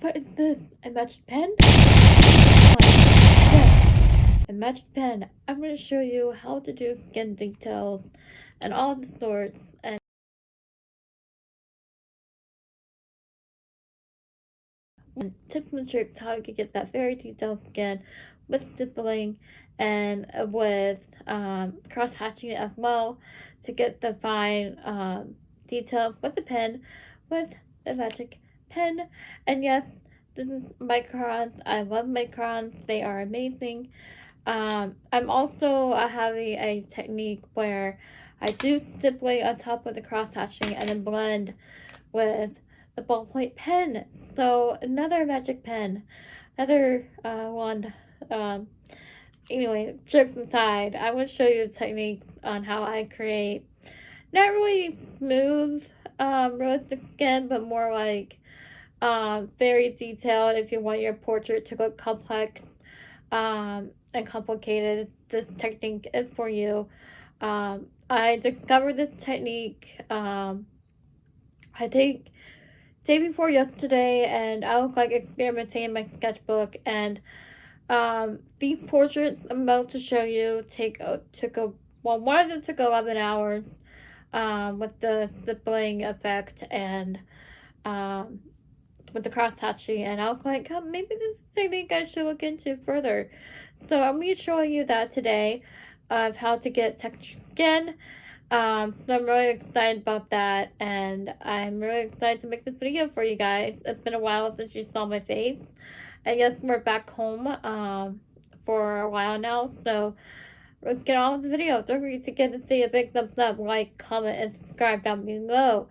But is this a magic pen? Yes, a magic pen. I'm going to show you how to do skin details and all the sorts, and tips and tricks how you can get that very detailed skin with stippling and with cross-hatching it as well to get the fine details with the pen, with the magic pen. And yes, this is microns. I love microns. They are amazing. I'm also having a technique where I do stippling on top of the cross-hatching and then blend with the ballpoint pen. So another magic pen, another one. Anyway, jokes aside, I want to show you techniques on how I create not really smooth realistic skin, but more like very detailed. If you want your portrait to look complex and complicated, this technique is for you. I discovered this technique I think day before yesterday, and I was like experimenting in my sketchbook, and these portraits I'm about to show you one of them took 11 hours with the stippling effect and with the cross hatching, and I was like, oh, maybe this is something I should look into further. So I'm going to show you that today of how to get textured skin. So I'm really excited about that, and I'm really excited to make this video for you guys. It's been a while since you saw my face. I guess we're back home for a while now, so let's get on with the video. Don't forget to give this video a big thumbs up, like, comment, and subscribe down below.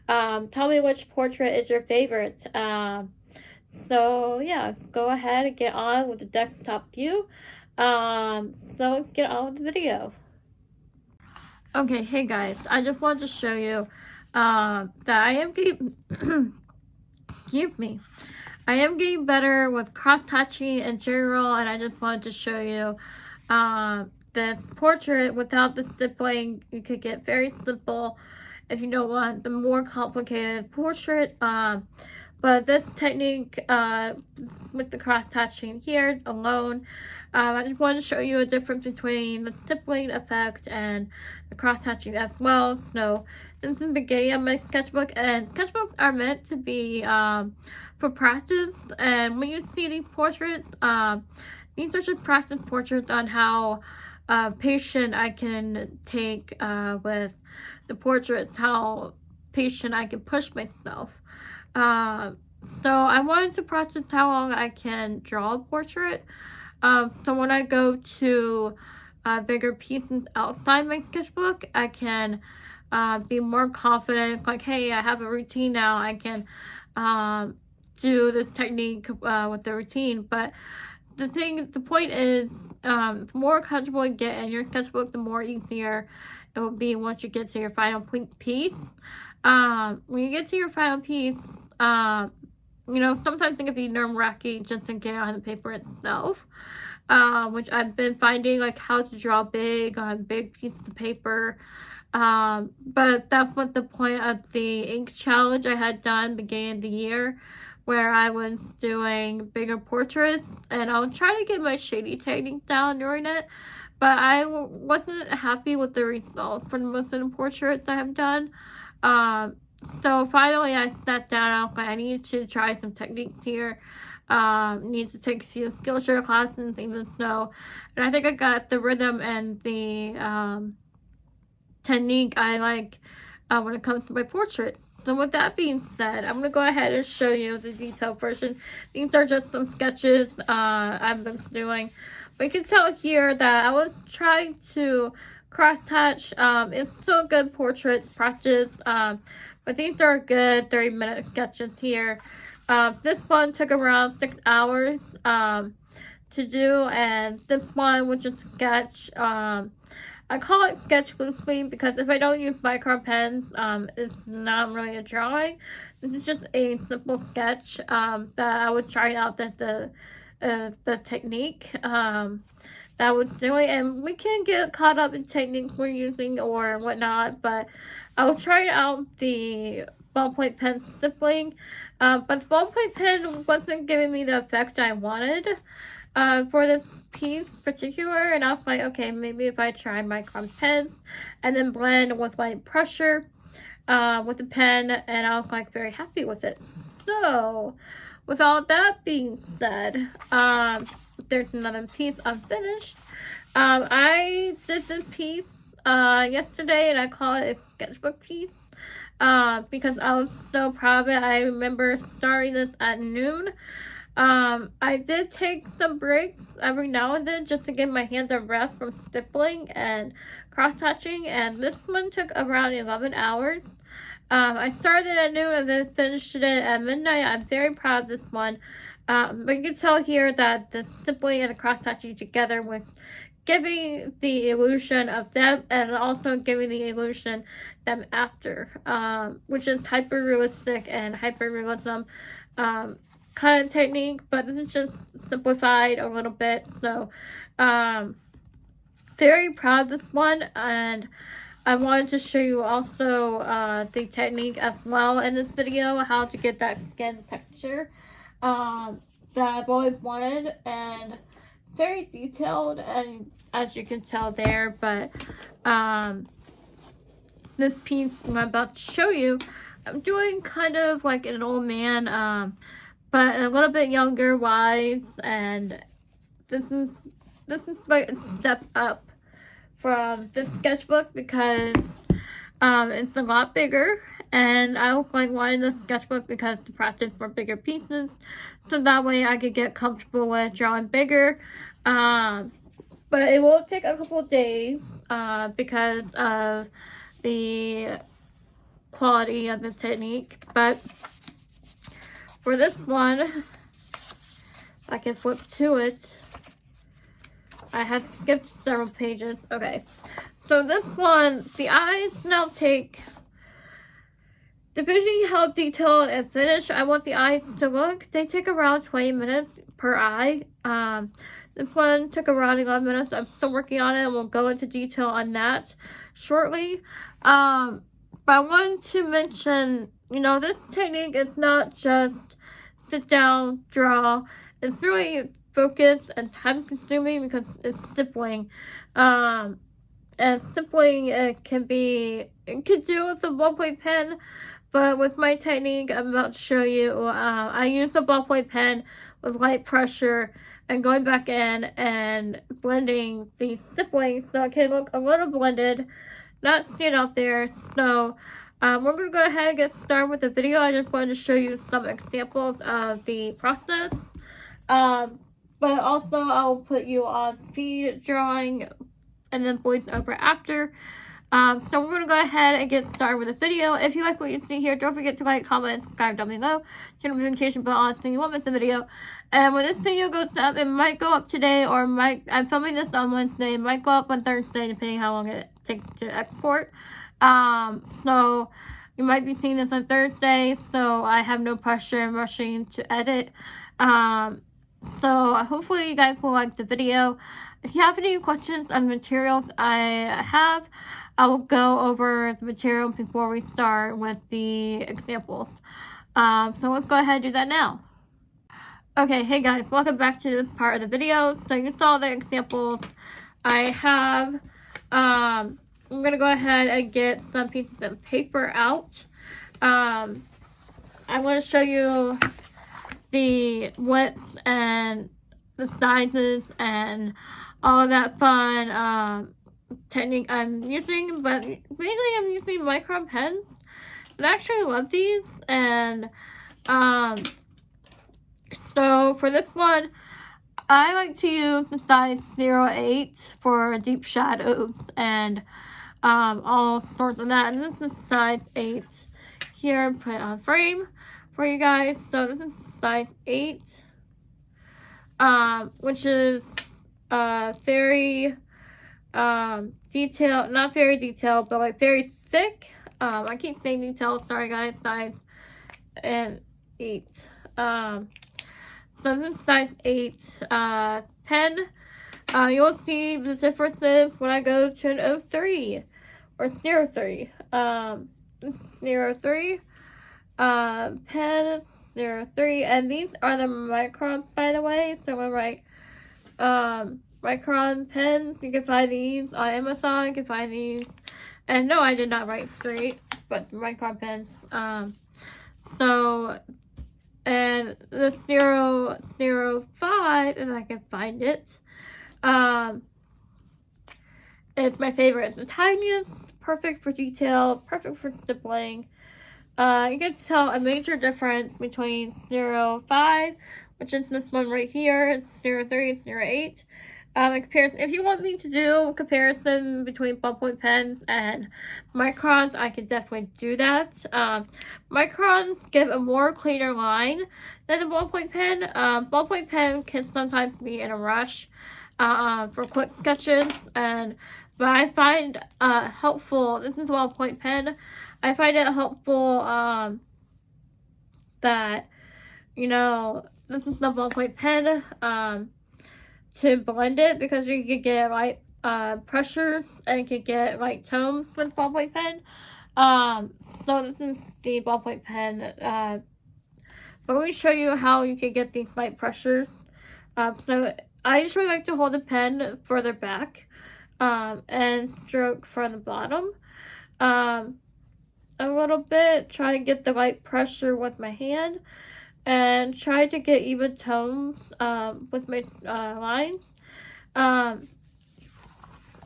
Tell me which portrait is your favorite. So yeah, go ahead and get on with the desktop view. So let's get on with the video. Okay, hey guys, I just wanted to show you that I am getting excuse me, I am getting better with cross-hatching in general, and I just wanted to show you this portrait without the stippling. You could get very simple if you don't want the more complicated portrait, but this technique with the cross-hatching here alone, I just want to show you a difference between the stippling effect and the cross-hatching as well. So this is the beginning of my sketchbook, and sketchbooks are meant to be for practice. And when you see these portraits, these are just practice portraits on how patient I can take with the portraits, how patient I can push myself. So I wanted to practice how long I can draw a portrait. So when I go to bigger pieces outside my sketchbook, I can be more confident. Like, hey, I have a routine now. I can do this technique with the routine. But the point is, the more comfortable you get in your sketchbook, the more easier it will be once you get to your final piece. When you get to your final piece, you know, sometimes it can be nerve-wracking just to get on the paper itself, which I've been finding, like, how to draw big on big pieces of paper. But that's what the point of the ink challenge I had done beginning of the year, where I was doing bigger portraits, and I was trying to get my shady technique down during it, but I wasn't happy with the results for most of the portraits I have done. So finally I sat down, I was like, I need to try some techniques here. Need to take a few Skillshare classes, even so. And I think I got the rhythm and the technique I like when it comes to my portraits. So with that being said, I'm going to go ahead and show you the detailed version. These are just some sketches I've been doing. But you can tell here that I was trying to cross-hatch. It's still a good portrait practice. But these are good 30-minute sketches here. This one took around 6 hours to do, and this one was just a sketch. I call it sketch loosely because if I don't use micro pens, it's not really a drawing. This is just a simple sketch that I was trying out the technique that I was doing, and we can get caught up in techniques we're using or whatnot, but I was trying out the ballpoint pen stippling. But the ballpoint pen wasn't giving me the effect I wanted for this piece particular, and I was like, okay, maybe if I try micron pens and then blend with light pressure with the pen, and I was like very happy with it. So with all that being said, there's another piece unfinished. I did this piece yesterday, and I call it a sketchbook piece because I was so proud of it. I remember starting this at noon. I did take some breaks every now and then just to give my hands a rest from stippling and cross-hatching, and this one took around 11 hours. I started at noon and then finished it at midnight. I'm very proud of this one. But you can tell here that the stippling and the cross-hatching together was giving the illusion of them and also giving the illusion them after, which is hyper-realistic and hyper-realism kind of technique, but this is just simplified a little bit. So very proud of this one, and I wanted to show you also the technique as well in this video, how to get that skin texture that I've always wanted, and very detailed, and as you can tell there. But this piece I'm about to show you, I'm doing kind of like an old man, but a little bit younger wise, and this is like a step up from this sketchbook because it's a lot bigger, and I was like wanting this sketchbook because to practice for bigger pieces, so that way I could get comfortable with drawing bigger. But it will take a couple of days because of the quality of the technique. But for this one, if I can flip to it, I have skipped several pages. Okay, so this one, the eyes now take, depending how detailed and finished I want the eyes to look, they take around 20 minutes per eye. This one took around 11 minutes. I'm still working on it, and we'll go into detail on that shortly. But I wanted to mention, you know, this technique is not just sit down, draw. It's really focused and time consuming because it's stippling. And stippling, it can do with the ballpoint pen, but with my technique I'm about to show you, I use the ballpoint pen with light pressure and going back in and blending the stippling so it can look a little blended, not stand out there. So we're going to go ahead and get started with the video. I just wanted to show you some examples of the process. But also I'll put you on speed drawing and then voice over after. So we're going to go ahead and get started with the video. If you like what you see here, don't forget to like, comment, and subscribe down below. Turn the notification bell on so you won't miss the video. And when this video goes up, it might go up today, or I'm filming this on Wednesday. It might go up on Thursday, depending how long it takes to export. So you might be seeing this on Thursday, so I have no pressure in rushing to edit. So hopefully you guys will like the video. If you have any questions on the materials I have, I will go over the material before we start with the examples. So let's go ahead and do that now. Okay, hey guys, welcome back to this part of the video. So you saw the examples I have. I'm going to go ahead and get some pieces of paper out. I'm going to show you the width and the sizes and all of that fun technique I'm using, but mainly I'm using micron pens, and I actually love these. And so for this one, I like to use the size 08 for deep shadows and all sorts of that, and this is size 8 here. Put it on frame for you guys. So this is size 8, which is very detailed, not very detailed, but like very thick. I keep saying detailed, sorry guys. Size and 8. So this is size 8 pen. You'll see the differences when I go to an 03 or 03. 03. pen 03, and these are the microns, by the way. So we're right. Micron pens. You can find these on Amazon. You can find these. And no, I did not write straight, but micron pens. So, and the 005, if I can find it, it's my favorite. It's the tiniest, perfect for detail, perfect for stippling. You can tell a major difference between 0.5, which is this one right here, 0.3, 0.8. Comparison. If you want me to do a comparison between ballpoint pens and microns, I can definitely do that. Microns give a more cleaner line than the ballpoint pen. Ballpoint pen can sometimes be in a rush for quick sketches, but I find helpful. This is a ballpoint pen. I find it helpful that, you know, this is the ballpoint pen to blend it, because you could get like pressures and you could get like tones with ballpoint pen. So this is the ballpoint pen. But let me show you how you can get these light pressures. So I usually like to hold the pen further back and stroke from the bottom a little bit, try to get the right pressure with my hand, and try to get even tones with my lines. I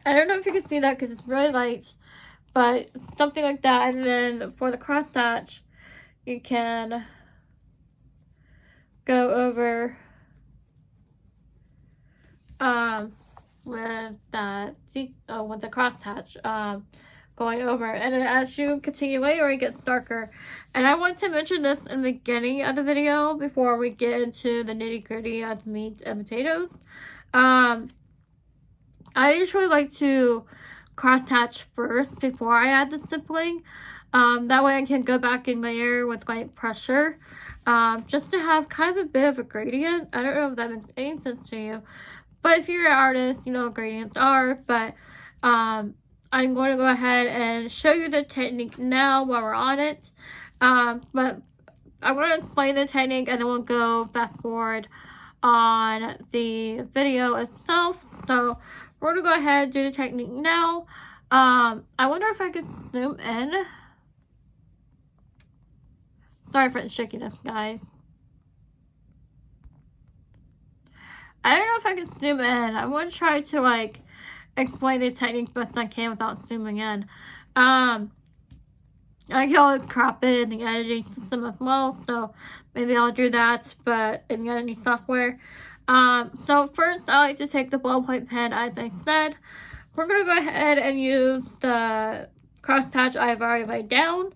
don't know if you can see that because it's really light, but something like that. And then for the cross hatch, you can go over with that with the cross hatch going over, and then as you continue layering, it gets darker. And I want to mention this in the beginning of the video before we get into the nitty-gritty of meat and potatoes. I usually like to cross hatch first before I add the stippling. That way I can go back and layer with light pressure, just to have kind of a bit of a gradient. I don't know if that makes any sense to you, but if you're an artist, you know what gradients are. But I'm going to go ahead and show you the technique now while we're on it. But I'm going to explain the technique and then we'll go fast forward on the video itself. So we're going to go ahead and do the technique now. I wonder if I could zoom in. Sorry for the shakiness, guys. I don't know if I can zoom in. I'm going to try to like explain the technique best I can without zooming in. I can always crop it in the editing system as well, so maybe I'll do that, but in the editing software. So first I like to take the ballpoint pen, as I said. We're going to go ahead and use the cross hatch I've already laid down.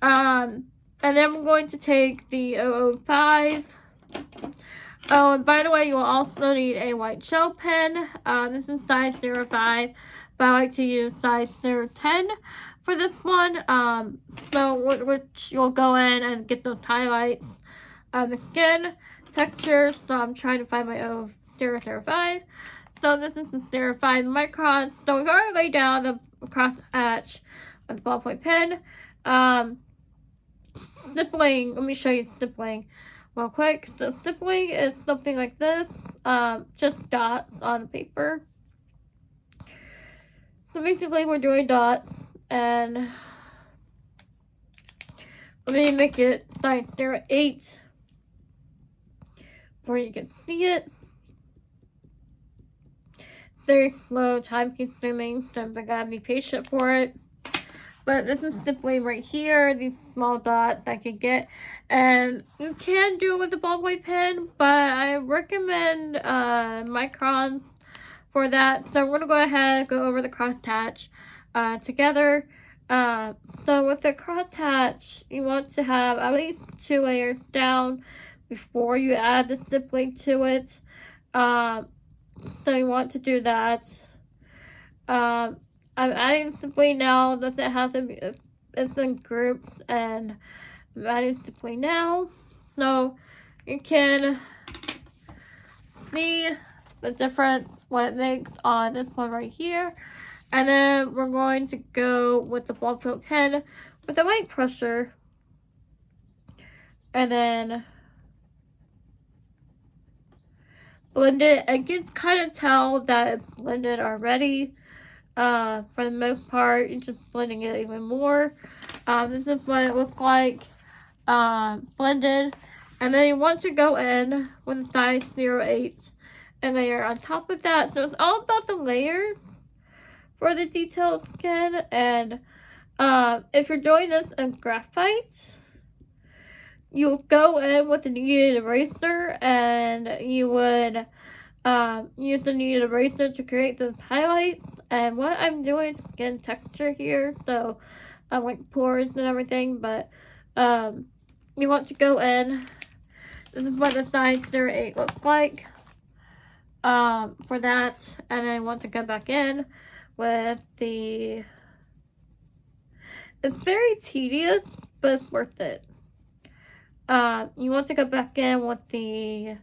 And then we're going to take the 005. Oh, and by the way, you will also need a white gel pen. This is size 05, but I like to use size 010 for this one. So which you'll go in and get those highlights of the skin texture. So I'm trying to find my 005. So this is the 05 microns. So we've already laid down the cross hatch with the ballpoint pen. Stippling, let me show you stippling real quick. So stippling is something like this, just dots on the paper. So basically we're doing dots, and let me make it size 08 where you can see it. Very slow, time consuming, so I gotta be patient for it. But this is simply right here, these small dots I can get. And you can do it with a ballpoint pen, but I recommend microns for that. So we're going to go ahead and go over the cross hatch together. So with the cross hatch, you want to have at least 2 layers down before you add the stippling to it. So you want to do that. I'm adding stippling now. Doesn't have to be, it's in groups, and I'm adding stippling now. So you can see the difference, what it makes on this one right here. And then we're going to go with the ballpoint pen with the light pressure. and then blend it. And you can kind of tell that it's blended already. For the most part, you're just blending it even more. This is what it looks like blended. And then you want to go in with a size 08 and layer on top of that. So it's all about the layers for the detailed skin. And if you're doing this in graphite, you'll go in with a kneaded eraser, and you would use the kneaded eraser to create those highlights. And what I'm doing is skin texture here, so like pores and everything. But you want to go in. This is what the size 08 looks like for that. And then you want to go back in with the... It's very tedious, but it's worth it. You want to go back in with the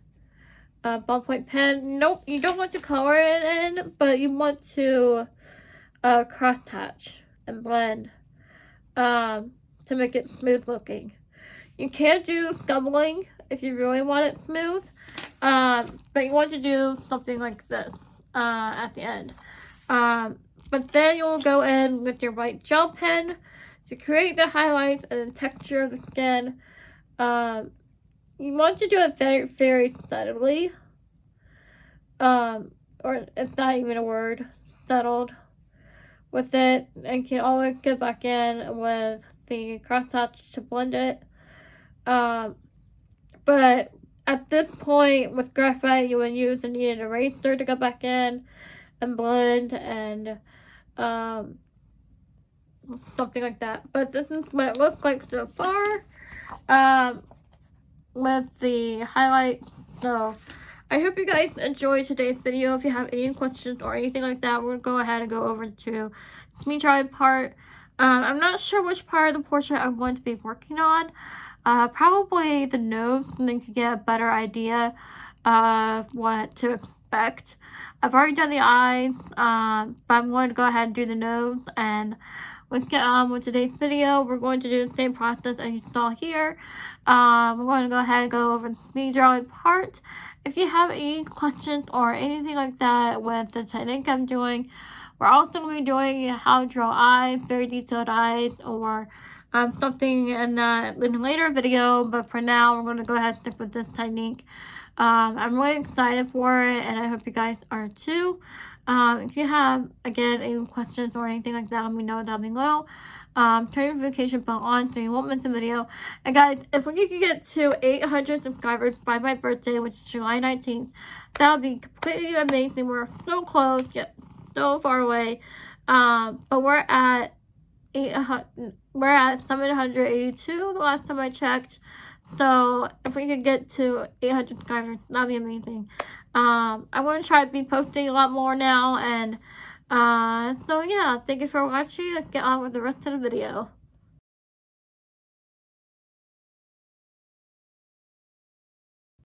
ballpoint pen. Nope, you don't want to color it in, but you want to cross hatch and blend to make it smooth looking. You can do scubbling if you really want it smooth, but you want to do something like this at the end. But then you'll go in with your white gel pen to create the highlights and the texture of the skin. You want to do it very, very subtly. Or it's not even a word, settled with it. And you can always get back in with the crosshatch to blend it. But at this point with graphite, you would use a kneaded eraser to go back in and blend and something like that. But this is what it looks like so far with the highlights. So I hope you guys enjoyed today's video. If you have any questions or anything like that, we're going to go ahead and go over to the me drawing part. I'm not sure which part of the portrait I'm going to be working on. Probably the nose, and then you can get a better idea of what to expect. I've already done the eyes, but I'm going to go ahead and do the nose. And let's get on with today's video. We're going to do the same process as you saw here. We're going to go ahead and go over the me drawing part. If you have any questions or anything like that with the technique I'm doing, we're also going to be doing how to draw eyes, very detailed eyes, or something in a later video. But for now, we're going to go ahead and stick with this technique. I'm really excited for it, and I hope you guys are too. If you have, again, any questions or anything like that, let me know down below. Turn your notification bell on so you won't miss a video. And guys, if we can get to 800 subscribers by my birthday, which is July 19th, that would be completely amazing. We're so close, yet so far away. But we're at 782 the last time I checked. So if we could get to 800 subscribers, that'd be amazing. I'm going to try to be posting a lot more now. And so yeah, thank you for watching. Let's get on with the rest of the video.